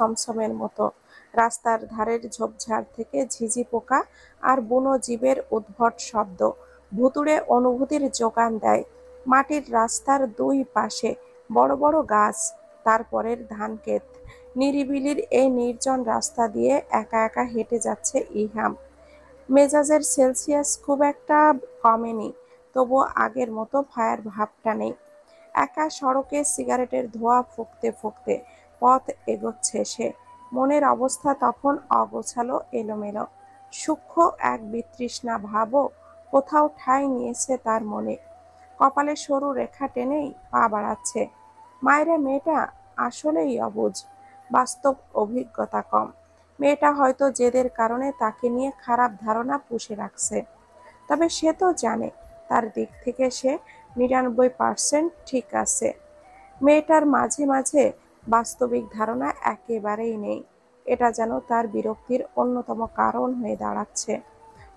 ছমছমের মতো। রাস্তার ধারের ঝোপঝাড় থেকে ঝিঝি পোকা আর বুনো জীবের উদ্ভট শব্দ ভুতুড়ে অনুভূতির যোগান দেয়। মাটির রাস্তার দুই পাশে বড় বড় গাছ, তারপরের ধানক্ষেত। নিরিবিলির এই নির্জন রাস্তা দিয়ে একা একা হেঁটে যাচ্ছে ইহাম। মেজাজের সেলসিয়াস খুব একটা কমেনি, তবুও আগের মতো ভয়ের ভাবটা নেই। একা সড়কে সিগারেটের ধোঁয়া ফুঁকতে ফুঁকতে পথ এগোচ্ছে সে। মনের অবস্থা তখন অগোছালো, এলোমেলো। সূক্ষ্ম এক বিতৃষ্ণা ভাবও কোথাও ঠাঁই নিয়েছে তার মনে। কপালে সরু রেখা টেনেই পা বাড়াচ্ছে। মায়েরা মেয়েটা আসলেই অবুঝ, বাস্তব অভিজ্ঞতা কম। মেয়েটা হয়তো জেদের কারণে তাকে নিয়ে খারাপ ধারণা পুষে রাখছে। তবে সে তো জানে তার দিক থেকে সে 99% ঠিক আছে। মেয়েটার মাঝে মাঝে বাস্তবিক ধারণা একেবারেই নেই। এটা যেন তার বিরক্তির অন্যতম কারণ হয়ে দাঁড়াচ্ছে।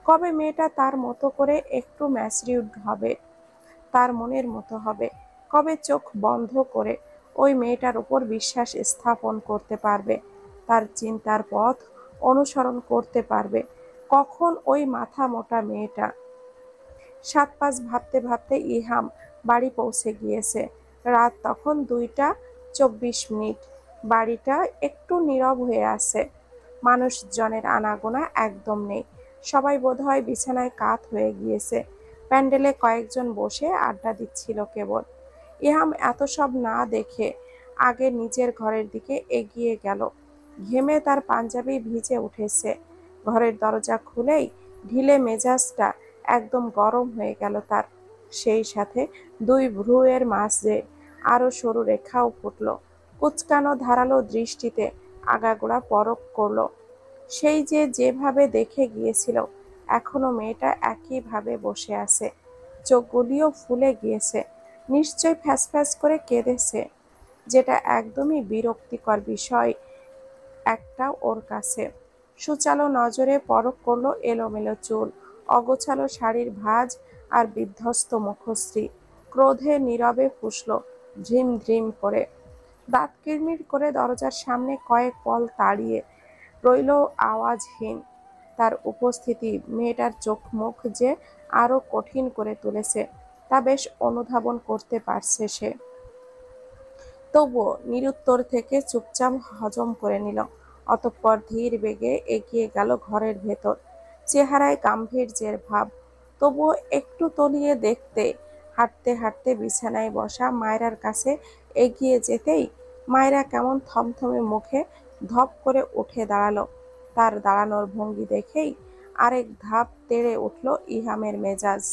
কবে মেয়েটা তার মতো করে একটু ম্যাচিউরড হবে, তার মনের মতো হবে? কবে চোখ বন্ধ করে ওই মেয়েটার উপর বিশ্বাস স্থাপন করতে পারবে, তার চিন্তার পথ অনুসরণ করতে পারবে? কখন ওই মাথা মোটা মেয়েটা? 7-5 ভাবতে ভাবতে ইহাম বাড়ি পৌঁছে গিয়েছে। রাত তখন 2টা 24 মিনিট। বাড়িটা একটু নীরব হয়ে আছে। মানুষজনের আনাগোনা একদম নেই। সবাই বোধহয় বিছানায় কাত হয়ে গিয়েছে। প্যান্ডেলে কয়েকজন বসে আড্ডা দিচ্ছিল কেবল। ইহাম এত সব না দেখে আগে নিজের ঘরের দিকে এগিয়ে গেল। ঘেমে তার পাঞ্জাবি ভিজে উঠেছে। ঘরের দরজা খুলেই ঢিলে মেজাজটা একদম গরম হয়ে গেল তার। সেই সাথে দুই ভ্রুয়ের মাঝে আরো সরু রেখাও ফুটল। কুচকানো ধারালো দৃষ্টিতে আগাগোড়া পরখ করল। সেই যে যেভাবে দেখে গিয়েছিল, এখনো মেয়েটা একইভাবে বসে আছে। চোখগুলিও ফুলে গিয়েছে। নিশ্চয় ফ্যাঁস করে কেঁদেছে, যেটা একদমই বিরক্তিকর বিষয় একটা ওর কাছে। সুচালো নজরে পরখ করলো এলোমেলো চুল, অগোছালো শাড়ির ভাঁজ আর বিধ্বস্ত মুখশ্রী। ক্রোধে নীরবে ফুঁসল ঝিম ঝিম করে। দাঁত কিরমির করে দরজার সামনে কয়েক পল দাঁড়িয়ে রইল আওয়াজহীন। তার উপস্থিতি মেয়েটার চোখ মুখ যে আরো কঠিন করে তুলেছে, তা বেশ অনুধাবন করতে পারছে সে। তবুও নিরুত্তর থেকে চুপচাপ হজম করে নিল। অতঃপর ধীর বেগে এগিয়ে গেল ঘরের ভেতর। চেহারায় গাম্ভীর্যের ভাব, তবুও একটু তলিয়ে দেখতে। হাঁটতে হাঁটতে বিছানায় বসা মায়রার কাছে এগিয়ে যেতেই মায়রা কেমন থমথমে মুখে ধপ করে উঠে দাঁড়ালো। তার দাঁড়ানোর ভঙ্গি দেখেই আরেক ধাপ তেড়ে উঠল ইহামের মেজাজ।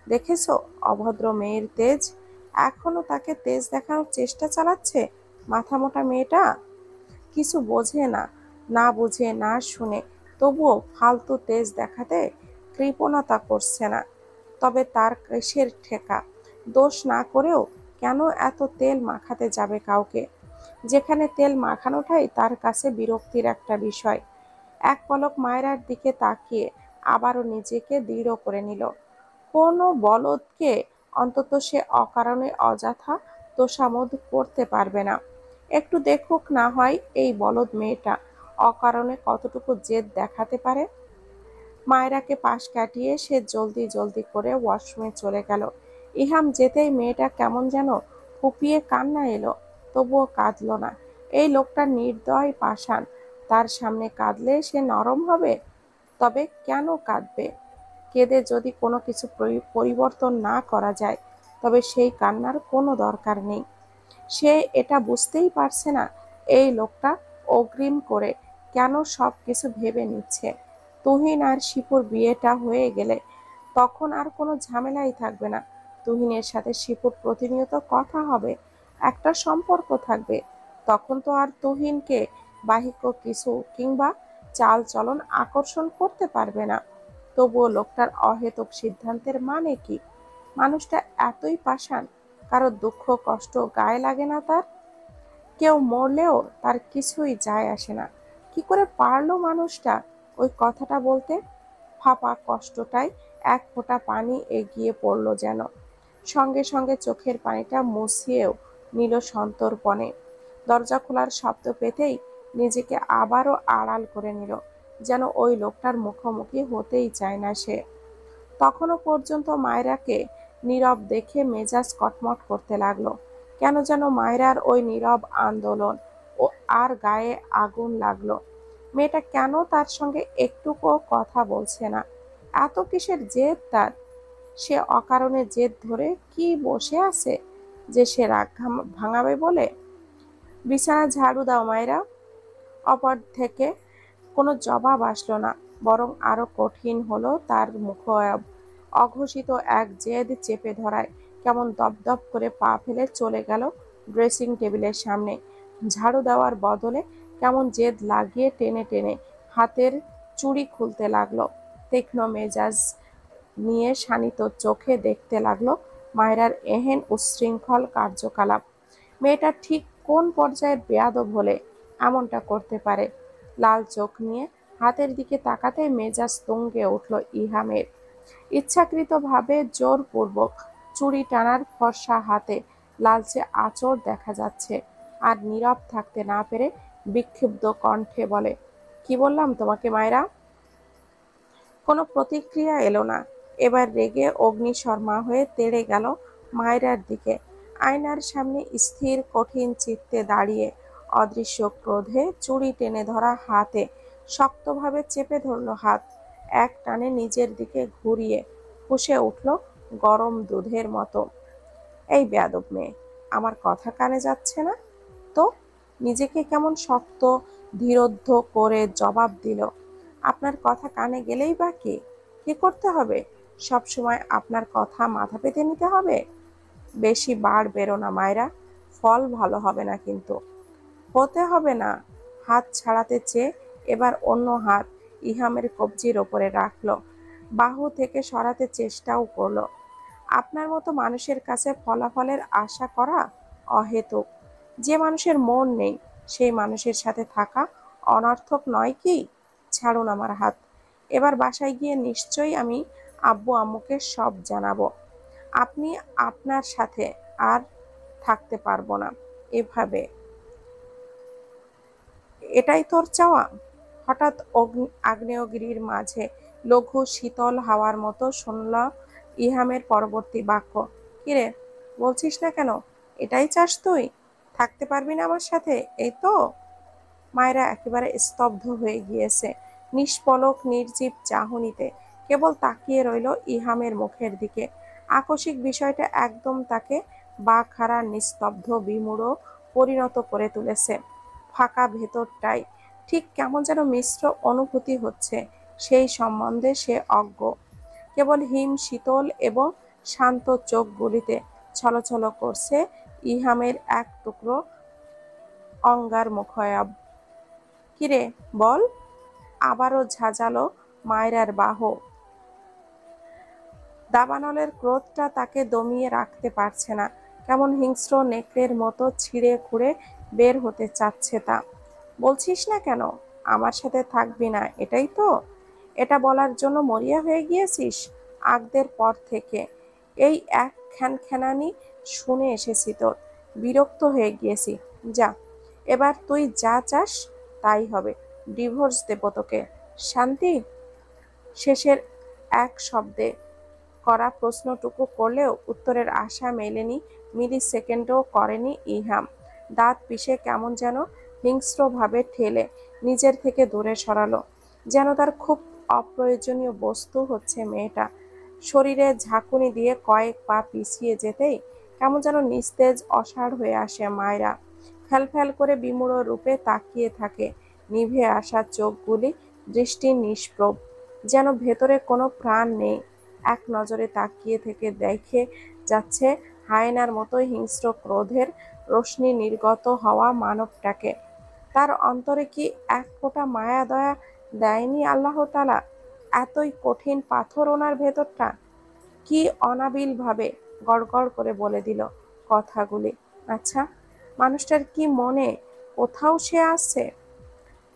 দেখেছো অভদ্র মেয়ের তেজ? এখনো তাকে তেজ দেখানোর চেষ্টা চালাচ্ছে মাথামোটা মেয়েটা। কিছু বোঝে না, না বুঝে না শুনে তবুও ফালতু তেজ দেখাতে কৃপণতা করছে না। তবে তার কিসের ঠেকা? দোষ না করেও কেন এত তেল মাখাতে যাবে কাউকে, যেখানে তেল মাখানোটাই তার কাছে বিরক্তির একটা বিষয়। এক পলক মায়রার দিকে তাকিয়ে আবারও নিজেকে দৃঢ় করে নিল। কোনো বলদকে অন্তত সে অকারণে অযথা তোষামোদ করতে পারবে না। একটু দেখুক না হয় এই বলদ মেয়েটা অকারণে কতটুকু জেদ দেখাতে পারে। মায়রাকে পাশ কাটিয়ে সে জলদি জলদি করে ওয়াশরুমে চলে গেল। ইহাম যেতেই মেয়েটা কেমন যেন ফুপিয়ে কান্না এলো, তবুও কাঁদল না। এই লোকটা নির্দয় পাষাণ, তার সামনে কাঁদলে সে নরম হবে? তবে কেন কাঁদবে? কেঁদে যদি কোনো কিছু পরিবর্তন না করা যায়, তবে সেই কান্নার কোনো দরকার নেই। সে এটা বুঝতেই পারছে না এই লোকটা অগ্রিম করে কেন সব কিছু ভেবে নিচ্ছে। তুহিন আর শিপুর বিয়েটা হয়ে গেলে তখন আর কোনো ঝামেলাই থাকবে না। তুহিনের সাথে শিপুর প্রতিনিয়ত কথা হবে, একটা সম্পর্ক থাকবে। তখন তো আর তুহিনকে বাহিক কিছু কিংবা চাল চলন আকর্ষণ করতে পারবে না। তবুও লোকটার অহেতুক সিদ্ধান্তের মানে কি? মানুষটা এতই পাষাণ, কারো দুঃখ কষ্ট গায়ে লাগে না তার? কেউ মরলেও তার কিছুই যায় আসে না। কি করে পারলো মানুষটা ওই কথাটা বলতে? ফাঁপা কষ্টটায় এক ফোঁটা পানি এগিয়ে পড়ল যেন। সঙ্গে সঙ্গে চোখের পানিটা মুছিয়েও নিল সন্তর্পণে। দরজা খোলার শব্দ পেতেই নিজেকে আবারও আড়াল করে নিল, যেন ওই লোকটার মুখোমুখি হতেই চায় না সে। তখনও পর্যন্ত মায়রাকে নীরব দেখে মেজাজ কটমট করতে লাগলো। কেন যেন মায়রার ওই নীরব আন্দোলন ও আর গায়ে আগুন লাগলো। মেয়েটা কেন তার সঙ্গে একটুকু কথা বলছে না? এত কিসের জেদ তার? সে অকারণে জেদ ধরে কি বসে আছে যে সে রাগ ভাঙাবে বলে? বিছানা ঝাড়ু দাও মায়রা। অপর থেকে কোনো জবাব আসলো না, বরং আরো কঠিন হলো তার মুখায়ব। অঘোষিত এক জেদ চেপে ধরায় কেমন দপদপ করে পা ফেলে চলে গেল ড্রেসিং টেবিলের সামনে। ঝাড়ু দেওয়ার বদলে কেমন জেদ লাগিয়ে টেনে টেনে হাতের চুড়ি খুলতে লাগলো। তীক্ষ্ণ মেজাজ নিয়ে শানিত চোখে দেখতে লাগলো মায়রার এহেন উচ্ছৃঙ্খল কার্যকলাপ। মেয়েটা ঠিক কোন পর্যায়ের বেয়াদব হলে এমনটা করতে পারে? লাল চোখ নিয়ে হাতের দিকে তাকাতে মেজাজ তুঙ্গে উঠল ইহামের। ইচ্ছাকৃতভাবে জোরপূর্বক চুড়ি টানার ফর্সা হাতে লালচে আঁচড় দেখা যাচ্ছে। আর নীরব থাকতে না পেরে বিক্ষুব্ধ কণ্ঠে বলে, কি বললাম তোমাকে মায়রা? কোনো প্রতিক্রিয়া এলো না। এবার রেগে অগ্নিশর্মা হয়ে তেড়ে গেল মায়রার দিকে। আয়নার সামনে স্থির কঠিন চিত্তে দাঁড়িয়ে অদৃশ্য ক্রোধে চুড়ি টেনে ধরা হাতে শক্তভাবে চেপে ধরল হাত। এক টানে নিজের দিকে ঘুরিয়ে ফুঁসে উঠল গরম দুধের মতো, এই বেয়াদব মেয়ে, আমার কথা কানে যাচ্ছে না তো? নিজেকে কেমন শক্ত ধীরোদ্ধ করে জবাব দিল, আপনার কথা কানে গেলেই বা কি? কি করতে হবে? সব সময় আপনার কথা মাথা পেতে নিতে হবে? বেশি বাড় বেরো না মায়রা, ফল ভালো হবে না কিন্তু। হতে হবে না। হাত ছাড়াতে চেয়ে এবার অন্য হাত ইহামের কবজির ওপরে রাখলো, বাহু থেকে সরাতে চেষ্টাও করলো। আপনার মতো মানুষের কাছে ফলাফলের আশা করা অহেতুক। যে মানুষের মন নেই সেই মানুষের সাথে থাকা অনর্থক নয় কি? ছাড়ুন আমার হাত। এবার বাসায় গিয়ে নিশ্চয়ই আমি আব্বু আম্মুকে সব জানাবো। আপনি আপনার সাথে আর থাকতে পারবো না এভাবে। এটাই তোর চাওয়া? হঠাৎ আগ্নেয়গিরির মাঝে লঘু শীতল হাওয়ার মতো শুনল ইহামের পরবর্তী বাক্য, কিরে, বলছিস না কেন? এটাই চাস তুই? থাকতে পারবি না আমার সাথে, এই তো? মায়েরা একেবারে স্তব্ধ হয়ে গিয়েছে, নিষ্পলক নির্জীব চাহনিতে কেবল তাকিয়ে রইল ইহামের মুখের দিকে। আকস্মিক বিষয়টা একদম তাকে বাকহারা নিস্তব্ধ বিমূঢ় পরিণত করে তুলেছে। ফাঁকা ভেতরটায় ঠিক কেমন যেন মিশ্র অনুভূতি হচ্ছে, সেই সম্বন্ধে সে অজ্ঞ। কেবল হিম শীতল এবং শান্ত চোখগুলিতে ছলছল করছে ইহামের এক টুকরো অঙ্গার মুখায়ব। কিরে, বল। আবারও ঝাঁঝালো মায়রার বাহ। দাবানলের ক্রোধটা তাকে দমিয়ে রাখতে পারছে না, কেমন হিংস্র নেকড়ের মতো ছিঁড়ে খুঁড়ে বের হতে চাচ্ছে তা। বলছিস না কেন আমার সাথে থাকবি না, এটাই তো? এটা বলার জন্য মরিয়া হয়ে গিয়েছিস আগদের পর থেকে? এই এক খ্যানখ্যানানি শুনে এসেছি তোর, বিরক্ত হয়ে গিয়েছি। যা, এবার তুই যা চাস তাই হবে, ডিভোর্স দেব তোকে। শান্তি? শেষের এক শব্দে করা প্রশ্নটুকু করলেও উত্তরের আশা মেলেনি, মিলি সেকেন্ডও করেনি ইহাম। দাঁত পিষে কেমন যেন হিংস্রভাবে ঠেলে নিজের থেকে দূরে সরালো, যেন তার খুব অপ্রয়োজনীয় বস্তু হচ্ছে মেয়েটা। শরীরে ঝাঁকুনি দিয়ে কয়েক পা পিছিয়ে যেতেই কেমন যেন নিস্তেজ অসাড় হয়ে আসে মায়রা। ফ্যালফ্যাল করে বিমূঢ় রূপে তাকিয়ে থাকে নিভে আসা চোখগুলি, দৃষ্টি নিষ্প্রভ, যেন ভেতরে কোনো প্রাণ নেই। এক নজরে তাকিয়ে থেকে দেখে যাচ্ছে হায়নার মতো হিংস্র ক্রোধের রশ্মি নির্গত হওয়া মানবটাকে। তার অন্তরে কি এক ফোঁটা মায়া দয়া দেয়নি আল্লাহ তাআলা? এতই কঠিন পাথর ওনার ভেতরটা। কি অনাবিলভাবে গড়গড় করে বলে দিল কথাগুলি। আচ্ছা, মানুষটার কি মনে কোথাও সে আছে?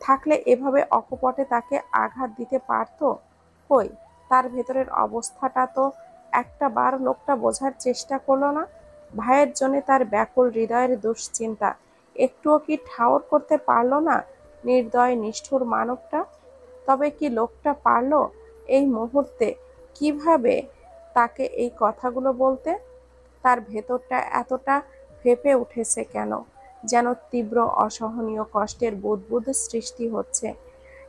থাকলে এভাবে অকপটে তাকে আঘাত দিতে পারতো? কই, তার ভেতরের অবস্থাটা তো একটা বার লোকটা বোঝার চেষ্টা করলো না। ভাইয়ের জন্য তার ব্যাকুল হৃদয়ের দুশ্চিন্তা একটুও কি ঠাওর করতে পারলো না নির্দয় নিষ্ঠুর মানবটা। তবে কি লোকটা পারল এই মুহূর্তে কিভাবে তাকে এই কথাগুলো বলতে? তার ভেতরটা এতটা ফেঁপে উঠেছে কেন? যেন তীব্র অসহনীয় কষ্টের বুদবুদ সৃষ্টি হচ্ছে।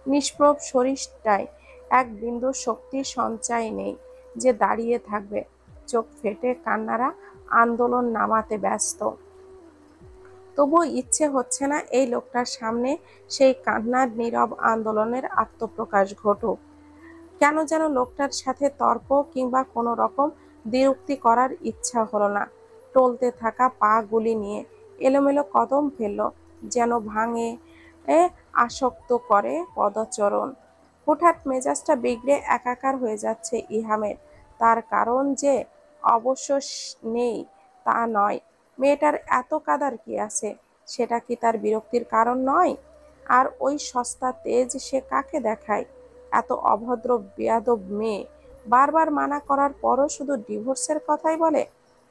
নিষ্প্রভ শরীরটায় এক বিন্দু শক্তির সঞ্চয় নেই যে দাঁড়িয়ে থাকবে। চোখ ফেটে কান্নারা আন্দোলন নামাতে ব্যস্ত। তবুও ইচ্ছে হচ্ছে না এই লোকটার সামনে সেই কান্নার নীরব আন্দোলনের আত্মপ্রকাশ ঘটুক। কেন যেন লোকটার সাথে তর্ক কিংবা কোনো রকম দ্বিরুক্তি করার ইচ্ছা হলো না। টলতে থাকা পা গুলি নিয়ে এলোমেলো কদম ফেলল, যেন ভাঙে আসক্ত করে পদচরণ। হুটহাট মেজাজটা বিগড়ে একাকার হয়ে যাচ্ছে ইহামের। তার কারণ যে অবশ্য নেই তা নয়। মেয়েটার এত কাদার কি আছে? সেটা কি তার বিরক্তির কারণ নয়? আর ওই সস্তা তেজ সে কাকে দেখায়? এত অভদ্র বেয়াদব মেয়ে বারবার মানা করার পরও শুধু ডিভোর্সের কথাই বলে।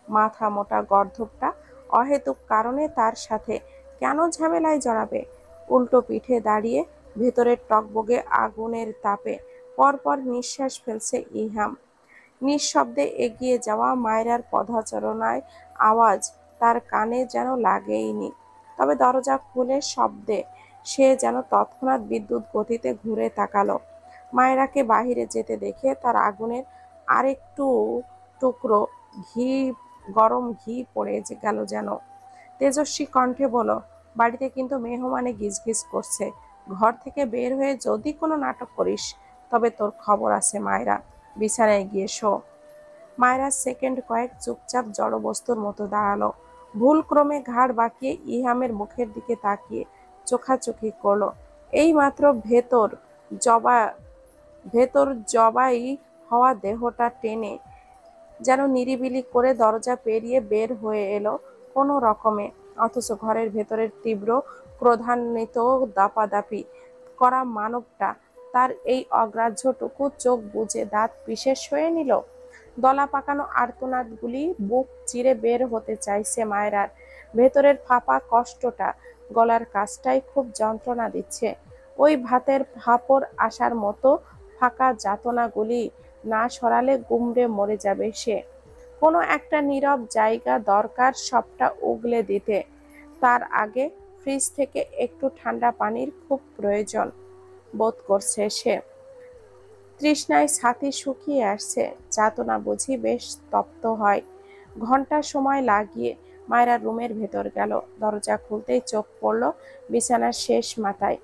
মাথা মোটা গর্ধবটা অহেতুক কারণে তার সাথে কেন ঝামেলায় জড়াবে? উল্টো পিঠে দাঁড়িয়ে ভেতরের টগবগে আগুনের তাপে পরপর নিঃশ্বাস ফেলছে ইহাম। নিঃশব্দে এগিয়ে যাওয়া মায়রার পদাচারণায় আওয়াজ তার কানে যেন লাগেইনি। তবে দরজা খুলে শব্দে সে যেন তৎক্ষণাৎ বিদ্যুৎ গতিতে ঘুরে তাকালো। মায়রাকে বাহিরে যেতে দেখে তার আগুনের আরেকটু টুকরো ঘি গরম ঘি পড়ে গেল যেন। তেজস্বী কণ্ঠে বলল, বাড়িতে কিন্তু মেহমানে গিজগিজ করছে। ঘর থেকে বের হয়ে যদি কোনো নাটক করিস তবে তোর খবর আছে মায়রা। বিছানায় গিয়ে শো। মায়রা সেকেন্ড কয়েক চুপচাপ জড়বস্তুর মতো দাঁড়ালো। ভুলক্রমে ঘাড় বাঁকিয়ে ইহামের মুখের দিকে তাকিয়ে চোখাচোখি করলো। এইমাত্র জবা ভেতর জবাই হওয়া দেহটা টেনে যেন নিরিবিলি করে দরজা পেরিয়ে বের হয়ে এলো কোনো রকমে। অথচ ঘরের ভেতরের তীব্র ক্রোধান্বিত দাপাদাপি করা মানবটা তার এই অগ্রাহ্যটুকু চোখ বুজে দাঁত পিষে সয়ে নিল। দলা পাকানো আর্তনাদগুলি বুক চিরে বের হতে চাইছে মায়রার। ভেতরের ফাঁপা কষ্টটা গলার কাছটাই খুব যন্ত্রণা দিচ্ছে। ওই ভাতের ফাঁপড় আসার মতো ফাঁকা যাতনাগুলি না সরালে গুমড়ে মরে যাবে সে। কোনো একটা নীরব জায়গা দরকার সবটা উগলে দিতে। তার আগে ফ্রিজ থেকে একটু ঠান্ডা পানির খুব প্রয়োজন বোধ করছে সে। তৃষ্ণায় ছাতি শুকিয়ে আসছে। যাতনা বুঝি বেশ তপ্ত হয়। ঘন্টা সময় লাগিয়ে মায়েরা রুমের ভেতর গেল। দরজা খুলতেই চোখ পড়ল বিছানার শেষ মাথায়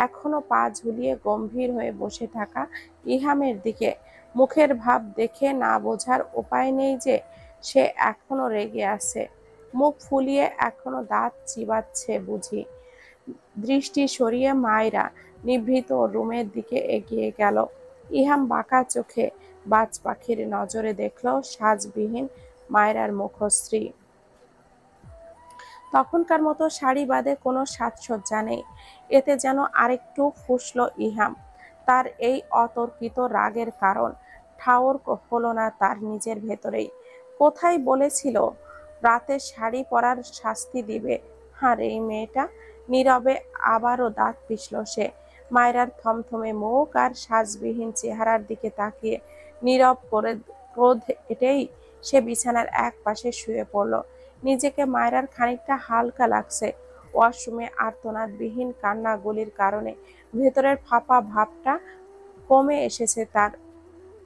এখনো পা ঝুলিয়ে গম্ভীর হয়ে বসে থাকা ইহামের দিকে। মুখের ভাব দেখে না বোঝার উপায় নেই যে সে এখনো রেগে আছে। মুখ ফুলিয়ে এখনো দাঁত চিবাচ্ছে বুঝি। দৃষ্টি সরিয়ে মায়রা নিভৃত রুমের দিকে এগিয়ে গেল। ইহাম বাঁকা চোখে বাজ পাখির নজরে দেখল সাজবিহীন মায়রার মুখশ্রী। তখনকার মতো শাড়ি বাদে কোনো সাজসজ্জা নেই। এতে যেন আরেকটু ফুঁসল ইহাম। তার এই অতর্কিত রাগের কারণ ঠাওর হলো না তার নিজের ভেতরেই। কোথায় বলেছিল রাতে শাড়ি পরার শাস্তি দিবে? আর এই মেয়েটা। নীরবে আবারও দাঁত পিষল সে। মায়রার থমথমে মুখ আর সাজবিহীন চেহারার দিকে তাকিয়ে নীরব করে ক্রোধ এটেই সে বিছানার এক পাশে শুয়ে পড়ল। নিজেকে মায়রার খানিকটা হালকা লাগছে। ওয়াশরুমে আর্তনাদবিহীন কান্নাগুলির কারণে ভেতরের ফাঁপা ভাবটা কমে এসেছে তার।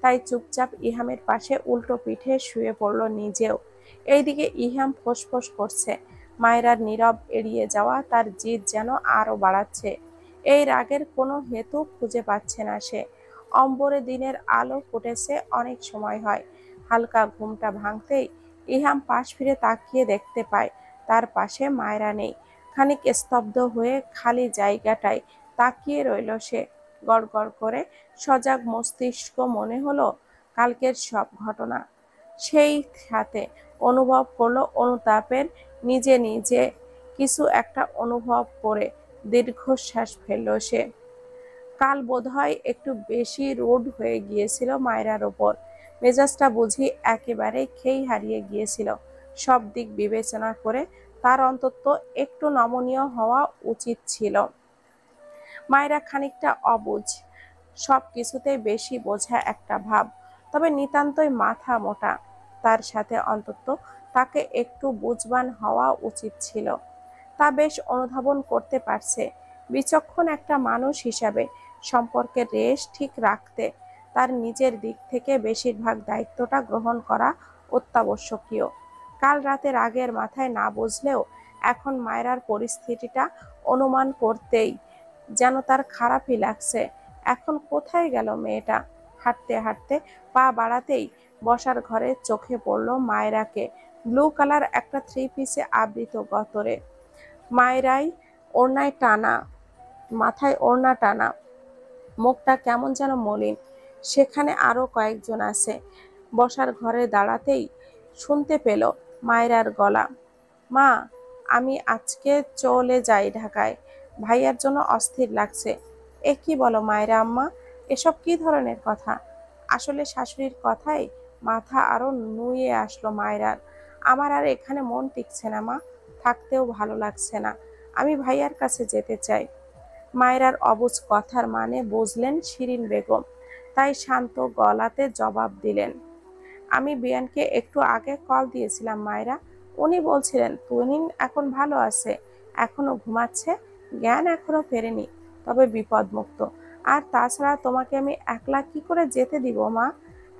তাই চুপচাপ ইহামের পাশে উল্টো পিঠে শুয়ে পড়ল নিজেও। এইদিকে ইহাম ফোঁসফোঁস করছে। মায়রার নীরব এড়িয়ে যাওয়া তার জিদ যেন আরো বাড়াচ্ছে। এই রাগের কোনো হেতু খুঁজে পাচ্ছে না সে। অম্বরে দিনের আলো ফুটেছে অনেক সময় হয়। হালকা ঘুমটা ভাঙতেই ইহাম পাশ ফিরে তাকিয়ে দেখতে পায় তার পাশে মায়রা নেই। খানিক স্তব্ধ হয়ে খালি জায়গাটায় তাকিয়ে রইল সে। গড়গড় করে সজাগ মস্তিষ্ক মনে হলো কালকের সব ঘটনা। সেই সাথে অনুভব করলো অনুতাপের নিজে নিজে কিছু একটা অনুভব করে দীর্ঘশ্বাস ফেলল সে। কাল বোধহয় একটু বেশি রোড হয়ে গিয়েছিল মায়রার ওপর। মেজাজটা বুঝি একেবারে খেই হারিয়ে গিয়েছিল। সব দিক বিবেচনা করে তার অন্তত একটু নমনীয় হওয়া উচিত ছিল। মায়েরা খানিকটা অবুঝ, সব কিছুতেই বেশি বোঝা একটা ভাব, তবে নিতান্তই মাথা মোটা। তার সাথে অন্তত তাকে একটু বুঝবান হওয়া উচিত ছিল। তা বেশ অনুধাবন করতে পারছে। বিচক্ষণ একটা মানুষ হিসাবে সম্পর্কের রেশ ঠিক রাখতে তার নিজের দিক থেকে বেশিরভাগ দায়িত্বটা গ্রহণ করা অত্যাবশ্যকীয়। কাল রাতে রাগের মাথায় না বুঝলেও এখন মায়রার পরিস্থিতিটা অনুমান করতেই যেন তার খারাপই লাগছে। এখন কোথায় গেল মেয়েটা? হাঁটতে হাঁটতে পা বাড়াতেই বসার ঘরে চোখে পড়ল মায়রাকে, ব্লু কালার একটা থ্রি পিসে আবৃত গতরে। মায়েরাই ওড়নায় টানা, মাথায় ওড়না টানা, মুখটা কেমন যেন মলিন। সেখানে আরো কয়েকজন আছে। বসার ঘরে দাঁড়াতেই শুনতে পেল মায়রার গলা, মা, আমি আজকে চলে যাই ঢাকায়, ভাইয়ার জন্য অস্থির লাগছে। এ কি বলো মায়রা আম্মা, এসব কি ধরনের কথা? আসলে শাশুড়ির কথায় মাথা আরো নুয়ে আসলো মায়রার। আমার আর এখানে মন টিকছে না মা, থাকতেও ভালো লাগছে না, আমি ভাইয়ার কাছে যেতে চাই। মায়রার অবুঝ কথার মানে বুঝলেন শিরিন বেগম, তাই শান্ত গলাতে জবাব দিলেন, আমি বিয়ানকে একটু আগে কল দিয়েছিলাম মায়রা, উনি বলছিলেন তুহিন এখন ভালো আছে, এখনো ঘুমাচ্ছে, জ্ঞান এখনো ফেরেনি, তবে বিপদমুক্ত। আর তাছাড়া তোমাকে আমি একলা কি করে যেতে দিব মা?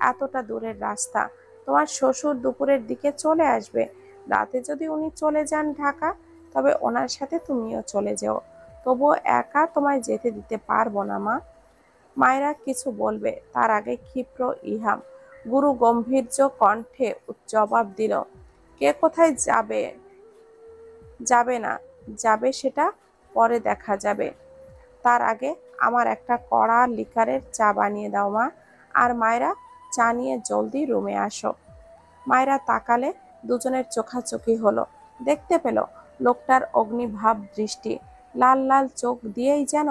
এতটা দূরের রাস্তা। তোমার শ্বশুর দুপুরের দিকে চলে আসবে, রাতে যদি উনি চলে যান ঢাকা, তবে ওনার সাথে তুমিও চলে যেও। তবুও একা তোমায় যেতে দিতে পারবো না মা। মায়েরা কিছু বলবে তার আগে ক্ষিপ্র ইহাম গুরু গম্ভীর্য কণ্ঠে জবাব দিল, কে কোথায় যাবে? যাবে না, যাবে সেটা পরে দেখা যাবে। তার আগে আমার একটা কড়া লিকারের চা বানিয়ে দাও মা। আর মায়েরা, চা নিয়ে জলদি রুমে আসো। মায়েরা তাকালে দুজনের চোখাচোখি হলো। দেখতে পেল লোকটার অগ্নিভাব দৃষ্টি, লাল লাল চোখ দিয়েই যেন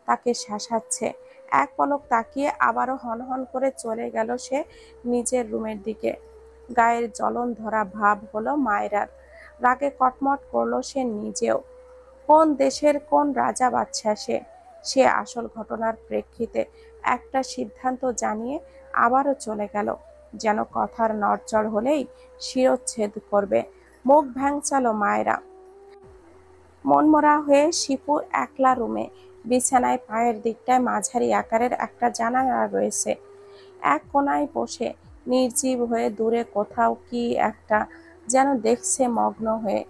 তাকে শাসাচ্ছে। এক পলক তাকিয়ে আবারও হনহন করে চলে গেল সে নিজের রুমের দিকে। গায়ের জ্বলন ধরা ভাব হলো মায়েরার। রাগে কটমট করলো সে নিজেও। কোন দেশের কোন রাজা বাদশা সে? সে আসল ঘটনার প্রেক্ষিতে একটা সিদ্ধান্ত জানিয়ে আবারও চলে গেল, যেন কথার নড়চড় হলেই শিরচ্ছেদ করবে। মুখ ভ্যাংচালো মায়েরা। মনমরা হয়ে শিপু একলা রুমে, বিছানায় পায়ের দিকটায় মাঝারি আকারের একটা জানালা রয়েছে। এক কোনায় বসে নির্জীব হয়ে দূরে কোথাও কি একটা যেন দেখছে মগ্ন হয়ে।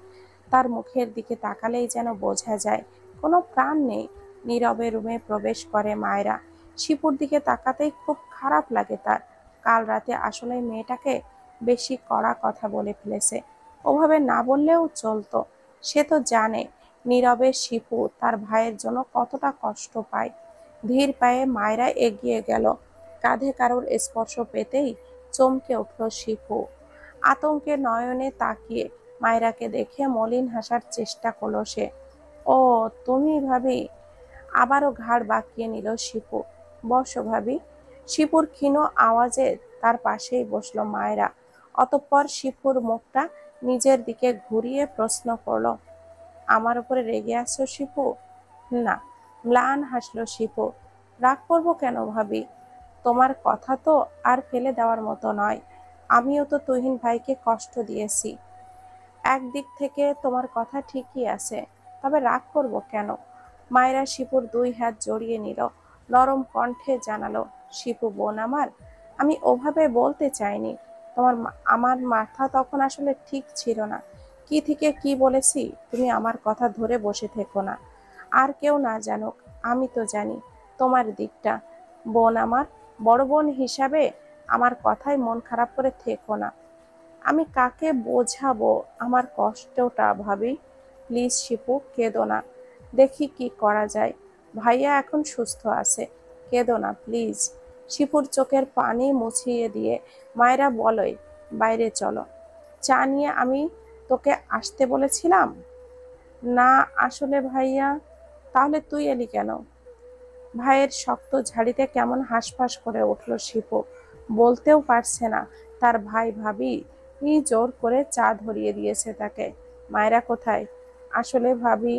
তার মুখের দিকে তাকালেই যেন বোঝা যায় কোনো প্রাণ নেই। নীরবে রুমে প্রবেশ করে মায়েরা। শিপুর দিকে তাকাতেই খুব খারাপ লাগে তার। কাল রাতে আসলে মেয়েটাকে বেশি কড়া কথা বলে ফেলেছে। ওভাবে না বললেও চলতো। সে তো জানে নীরবে শিপু তার ভাইয়ের জন্য কতটা কষ্ট পায়। ধীর পায়ে মায়েরা এগিয়ে গেল। কাঁধে কারোর স্পর্শ পেতেই চমকে উঠল শিপু। আতঙ্কে নয়নে তাকিয়ে মায়রাকে দেখে মলিন হাসার চেষ্টা করলো সে। ও, তুমি ভাবি? আবারও ঘাড় বাঁকিয়ে নিল শিপু। বসো ভাবি। শিপুর ক্ষীণ আওয়াজে তার পাশেই বসলো মায়েরা। অতঃপর শিপুর মুখটা নিজের দিকে ঘুরিয়ে প্রশ্ন করলো, আমার উপরে রেগে আছো শিপু? না। ম্লান হাসলো শিপু। রাগ করবো কেন ভাবি? তোমার কথা তো আর ফেলে দেওয়ার মতো নয়। আমিও তো তুহিন ভাইকে কষ্ট দিয়েছি। একদিক থেকে তোমার কথা ঠিকই আছে, তবে রাগ করব কেন? মায়েরা শিপুর দুই হাত জড়িয়ে নিল, নরম কণ্ঠে জানালো, শিপু বোন আমার, আমি ওভাবে বলতে চাইনি। আমার মাথা তখন আসলে ঠিক ছিল না। কি থেকে কি বলেছি তুমি আমার কথা ধরে বসে থেকো না। আর কেউ না জানুক, আমি তো জানি তোমার দিকটা। বোন আমার, বড় বোন হিসাবে আমার কথায় মন খারাপ করে থেকো না। আমি কাকে বোঝাবো আমার কষ্টটা ভাবি? প্লিজ শিপু, কেঁদো না। দেখি কি করা যায়। ভাইয়া এখন সুস্থ আছে, কেঁদো না প্লিজ। শিপুর চোখের পানি মুছিয়ে দিয়ে মায়েরা বলই, বাইরে চলো। চা নিয়ে আমি তোকে আসতে বলেছিলাম না আসলে ভাইয়া। তাহলে তুই এলি কেন? ভাইয়ের শক্ত ঝাড়িতে কেমন হাঁসফাঁস করে উঠল শিপু। বলতেও পারছে না তার ভাই ভাবি জোর করে চা ধরিয়ে দিয়েছে তাকে। মায়েরা কোথায়? আসলে ভাবি,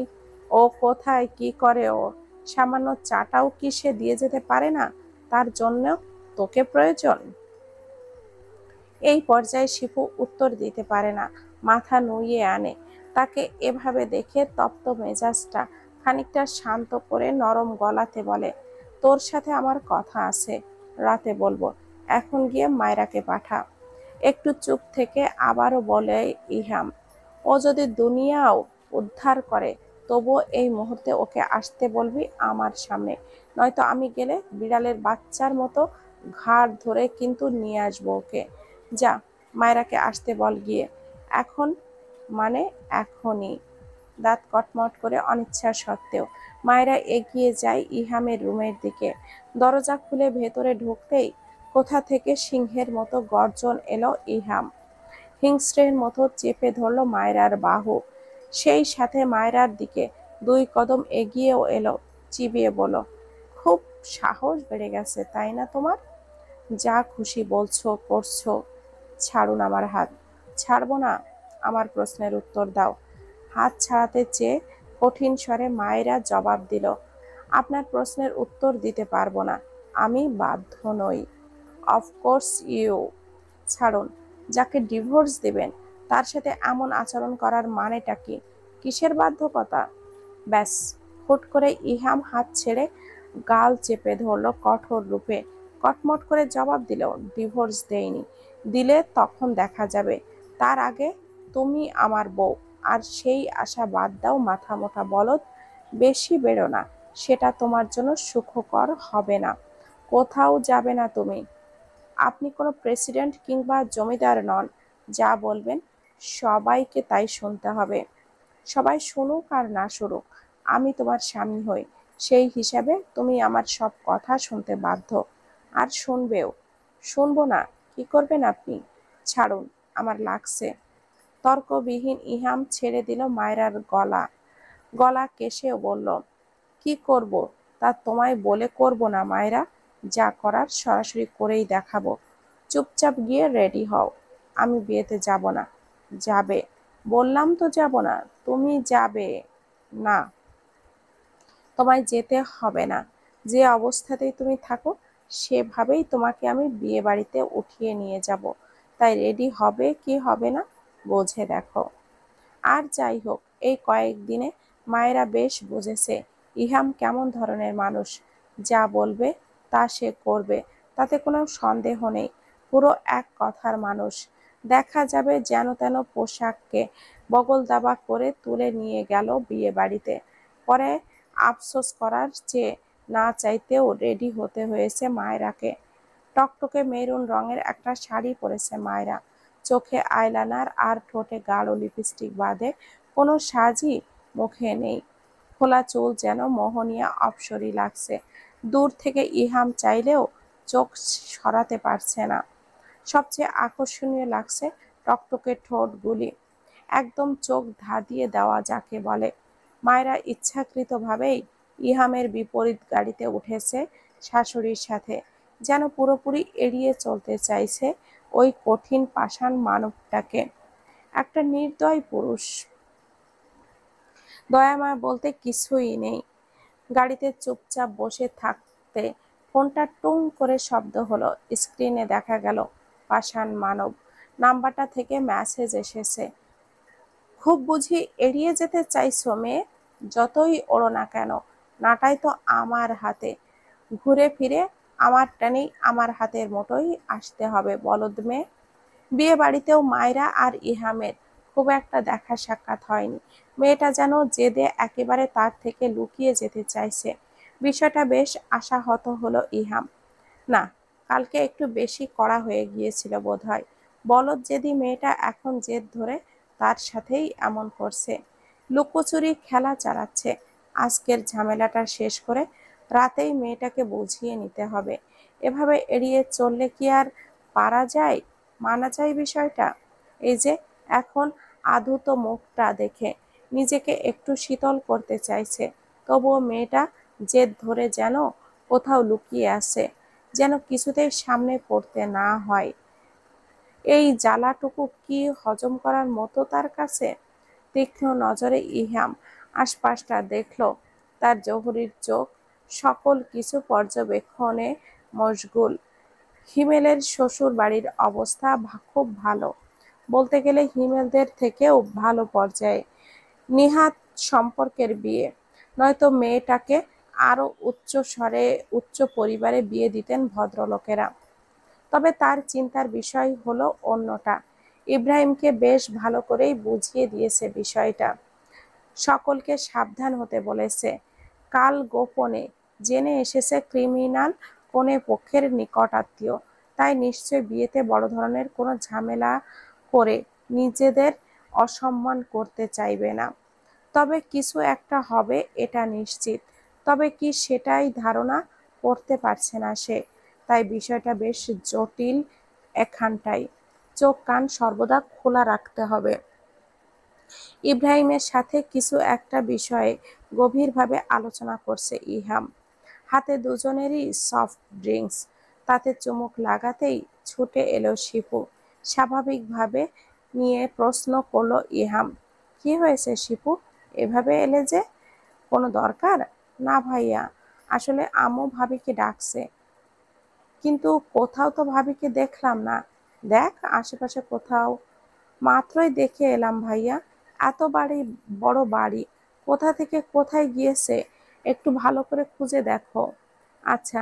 ও কোথায় কি করে ও? সামান্য চাটাও কি সে দিয়ে যেতে পারে না? তার জন্য তোকে প্রয়োজন? এই পর্যায়ে শিপু উত্তর দিতে পারে না, মাথা নুইয়ে আনে। তাকে এভাবে দেখে তপ্ত মেজাজটা খানিকটা শান্ত করে নরম গলাতে বলে, তোর সাথে আমার কথা আছে, রাতে বলবো, এখন গিয়ে মায়রাকে পাঠা। একটু চুপ থেকে আবারও বলে ইহাম, ও যদি দুনিয়াও উদ্ধার করে তবুও এই মুহূর্তে ওকে আসতে বলবি আমার সামনে, নয়তো আমি গেলে বিড়ালের বাচ্চার মতো ঘাড় ধরে কিন্তু নিয়ে আসবো ওকে। যা, মায়রাকে আসতে বল গিয়ে। এখন মানে এখনই। দাঁত কটমট করে অনিচ্ছা সত্ত্বেও মায়রা এগিয়ে যায় ইহামের রুমের দিকে। দরজা খুলে ভেতরে ঢুকতেই কোথা থেকে সিংহের মতো গর্জন এলো ইহাম। হিংস্রের মতো চেপে ধরল মায়রার বাহু, সেই সাথে মায়রার দিকে 2 কদম এগিয়েও এলো, চিবিয়ে বলল, খুব সাহস বেড়ে গেছে তাই না তোমার? যা খুশি বলছো করছো, ছাড়ুন আমার হাত। ছাড়বো না। আমার প্রশ্নের উত্তর দাও। হাত ছাড়াতে চেয়ে কঠিন স্বরে মায়েরা জবাব দিল, আপনার প্রশ্নের উত্তর দিতে পারবো না, আমি বাধ্য নই। Of course you. ছাড়ুন। যাকে ডিভোর্স দেবেন তার সাথে এমন আচরণ করার মানেটা কি? কিসের বাধ্যকতা? ব্যাস। হুট করে ইহাম হাত ছেড়ে গাল চেপে ধরল কঠোর রূপে। কটমট করে জবাব দিল, ডিভোর্স দেইনি। দিলে তখন দেখা যাবে। তার আগে তুমি আমার বউ। আর সেই আশা বাদ দাও মাথা মোটা বলদ। বেশি বেরো না, সেটা তোমার জন্য সুখকর হবে না। কোথাও যাবে না তুমি। আপনি কোনো প্রেসিডেন্ট কিংবা জমিদার নন। যা বলবেন সবাইকে তাই শুনতে হবে। সবাই শুনুক আর না শুনুক, আমি তোমার স্বামী হই, সেই হিসাবে তুমি আমার সব কথা শুনতে বাধ্য। আর শুনবেও। শুনবো না? কি করবেন আপনি? ছাড়ুন, আমার লাগছে। তর্কবিহীন ইহাম ছেড়ে দিল মায়রার গলা। গলা কেশেও বলল, কি করব তা তোমায় বলে করব না মায়রা, যা করার সরাসরি করেই দেখাবো। চুপচাপ গিয়ে রেডি হও। আমি বিয়েতে যাব না। যাবে। বললাম তো যাব না। তুমি যাবে না। তোমায় যেতে হবে না। যে অবস্থাতেই তুমি থাকো সেভাবেই তোমাকে আমি বিয়ে বাড়িতে উঠিয়ে নিয়ে যাব। তাই রেডি হবে কি হবে না বুঝে দেখো। আর যাই হোক, এই কয়েকদিনে মায়েরা বেশ বুঝেছে ইহাম কেমন ধরনের মানুষ। যা বলবে তা সে করবে, তাতে কোনো সন্দেহ নেই। পুরো এক কথার মানুষ। দেখা যাবে যেন তেন পোশাককে বগল দাবা করে তুলে নিয়ে গেল বিয়ে বাড়িতে। পরে আফসোস করার চেয়ে না চাইতেও রেডি হতে হয়েছে মায়রাকে। টকটকে মেরুন রঙের একটা শাড়ি পরেছে মায়রা। চোখে আইলাইনার আর ঠোঁটে গাঢ় লিপস্টিক বাদে কোনো সাজই মুখে নেই। খোলা চুল যেন মোহনীয় অপ্সরী লাগছে। দূর থেকে ইহাম চাইলেও চোখ সরাতে পারছে না। সবচেয়ে আকর্ষণীয় লাগছে টকটকে ঠোঁটগুলি, একদম চোখ ধাঁধিয়ে দেওয়া যাকে বলে। মায়েরা ইচ্ছাকৃতভাবেই ইহামের বিপরীত গাড়িতে উঠেছে শাশুড়ির সাথে, যেন পুরোপুরি এড়িয়ে চলতে চাইছে ওই কঠিন পাষাণ মানবটাকে। একটা নির্দয় পুরুষ। দয়ামায়া বলতে কিছুই নেই। গাড়িতে চুপচাপ বসে থাকতে ফোনটা টুং করে শব্দ হলো। স্ক্রিনে দেখা গেল পাষাণ মানব। নাম্বারটা থেকে মেসেজ এসেছে, খুব বুঝি এড়িয়ে যেতে চাইছো মেয়ে? যতই ওড়ো না কেন, নাটাই তো আমার হাতে। ঘুরে ফিরে আমার টানেই আমার হাতের মুঠোয় আসতে হবে বলদ মেয়ে। বিয়ে বাড়িতেও মায়রা আর ইহামের খুব একটা দেখা সাক্ষাৎ হয়নি। মেয়েটা যেন জেদে একেবারে তার থেকে লুকিয়ে যেতে চাইছে। বিষয়টা বেশ আশাহত হলো ইহাম। না, কালকে একটু বেশি কড়া হয়ে গিয়েছিল বোধহয়। বলদ জেদি মেয়েটা এখন জেদ ধরে তার সাথেই এমন করছে। লুকোচুরি খেলা চালাচ্ছে। আজকের ঝামেলাটা শেষ করে রাতেই মেয়েটাকে বুঝিয়ে নিতে হবে। এভাবে এড়িয়ে চললে কি আর পারা যায়, মানা যায় বিষয়টা? এই যে এখন আধুত মুখটা দেখে নিজেকে একটু শীতল করতে চাইছে, তবুও মেয়েটা জেদ ধরে যেন কোথাও লুকিয়ে আছে, যেন কিছুতেই সামনে পড়তে না হয়। এই জ্বালাটুকু কি হজম করার মতো তার কাছে? তীক্ষ্ণ নজরে ইহাম আশপাশটা দেখল। তার জহুরির চোখ সকল কিছু পর্যবেক্ষণে মশগুল। হিমেলের শ্বশুর বাড়ির অবস্থা খুব ভালো, বলতে গেলে হিমেলদের থেকেও ভালো পর্যায়ে। নিহাত সম্পর্কের বিয়ে, নয়তো মেয়েটাকে আরো উচ্চ স্বরে উচ্চ পরিবারে বিয়ে দিতেন ভদ্রলোকেরা। তবে তার চিন্তার বিষয় হলো অন্যটা। ইব্রাহিমকে বেশ ভালো করেই বুঝিয়ে দিয়েছে বিষয়টা, সকলকে সাবধান হতে বলেছে। কাল গোপনে জেনে এসেছে ক্রিমিনাল কনে পক্ষের নিকটাত্মীয়, তাই নিশ্চয় বিয়েতে বড় ধরনের কোনো ঝামেলা করে নিজেদের অসম্মান করতে চাইবে না। তবে কিছু একটা হবে এটা নিশ্চিত, তবে কি সেটাই ধারণা করতে পারছে না সে। তাই বিষয়টা বেশ জটিল এখানটাই, চোখ কান সর্বদা খোলা রাখতে হবে। ইব্রাহিমের সাথে কিছু একটা বিষয়ে গভীরভাবে আলোচনা করছে ইহাম। হাতে দুজনেরই সফট ড্রিঙ্কস, তাতে চুমুক লাগাতেই ছুটে এলো শিপু। স্বাভাবিকভাবে নিয়ে প্রশ্ন করলো ইহাম, কি হয়েছে শিপু, এভাবে এলে যে? কোনো দরকার? না ভাইয়া, আসলে আম্মু ভাবিকে ডাকছে, কিন্তু কোথাও তো ভাবিকে দেখলাম না। দেখ আশেপাশে কোথাও। মাত্রই দেখে এলাম ভাইয়া, এত বড় বাড়ি, কোথা থেকে কোথায় গিয়েছে একটু ভালো করে খুঁজে দেখো। আচ্ছা,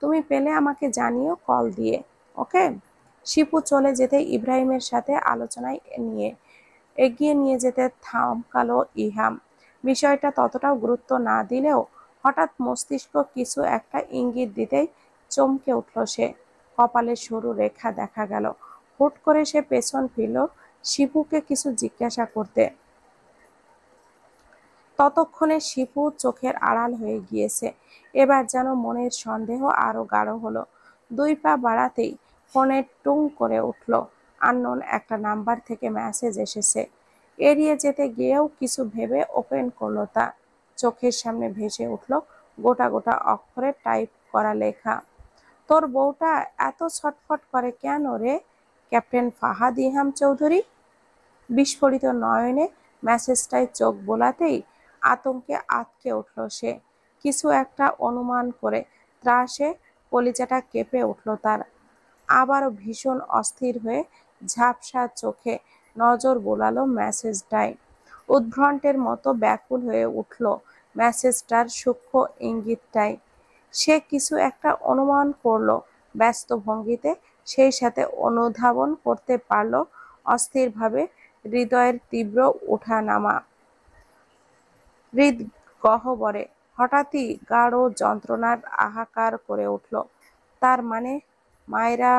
তুমি পেলে আমাকে জানিও কল দিয়ে, ওকে? শিপু চলে যেতে ইব্রাহিমের সাথে আলোচনায় এগিয়ে নিয়ে যেতে থামকালো ইহাম। বিষয়টা ততটাও গুরুত্ব না দিলেও হঠাৎ মস্তিষ্ক কিছু একটা ইঙ্গিত দিতেই চমকে উঠল সে। কপালে সরু রেখা দেখা গেল। হুট করে সে পেছন ফিরল শিপুকে কিছু জিজ্ঞাসা করতে। ততক্ষণে শিপু চোখের আড়াল হয়ে গিয়েছে। এবার যেন মনের সন্দেহ আরো গাঢ় হলো। 2 পা বাড়াতেই ফোনে টুং করে উঠল। আননোন একটা নাম্বার থেকে মেসেজ এসেছে। এড়িয়ে যেতে গিয়েও কিছু ভেবে ওপেন করলো তা। চোখের সামনে ভেসে উঠল গোটা গোটা অক্ষরে টাইপ করা লেখা। তোর বউটা এত ছটফট করে কেন রে? ক্যাপ্টেন ফাহাদ ইহাম চৌধুরী। বিস্ফোরিত নয়নে মেসেজটায় চোখ বোলাতেই আতঙ্কে আঁতকে উঠল সে। কিছু একটা অনুমান করে ত্রাসে কলিজাটা কেঁপে উঠল তার। আবারও ভীষণ অস্থির হয়ে ঝাপসা চোখে নজর বোলালো মেসেজটায়। উদ্ভ্রান্তের মতো ব্যাকুল হয়ে উঠল মেসেজটার সূক্ষ্ম ইঙ্গিতটায়। সে কিছু একটা অনুমান করল ব্যস্ত ভঙ্গিতে, সেই সাথে অনুধাবন করতে পারল অস্থিরভাবে হৃদয়ের তীব্র ওঠানামা। হৃদগহ্বরে হঠাৎই গাঢ় যন্ত্রণার হাহাকার করে উঠল। তার মানে মায়েরা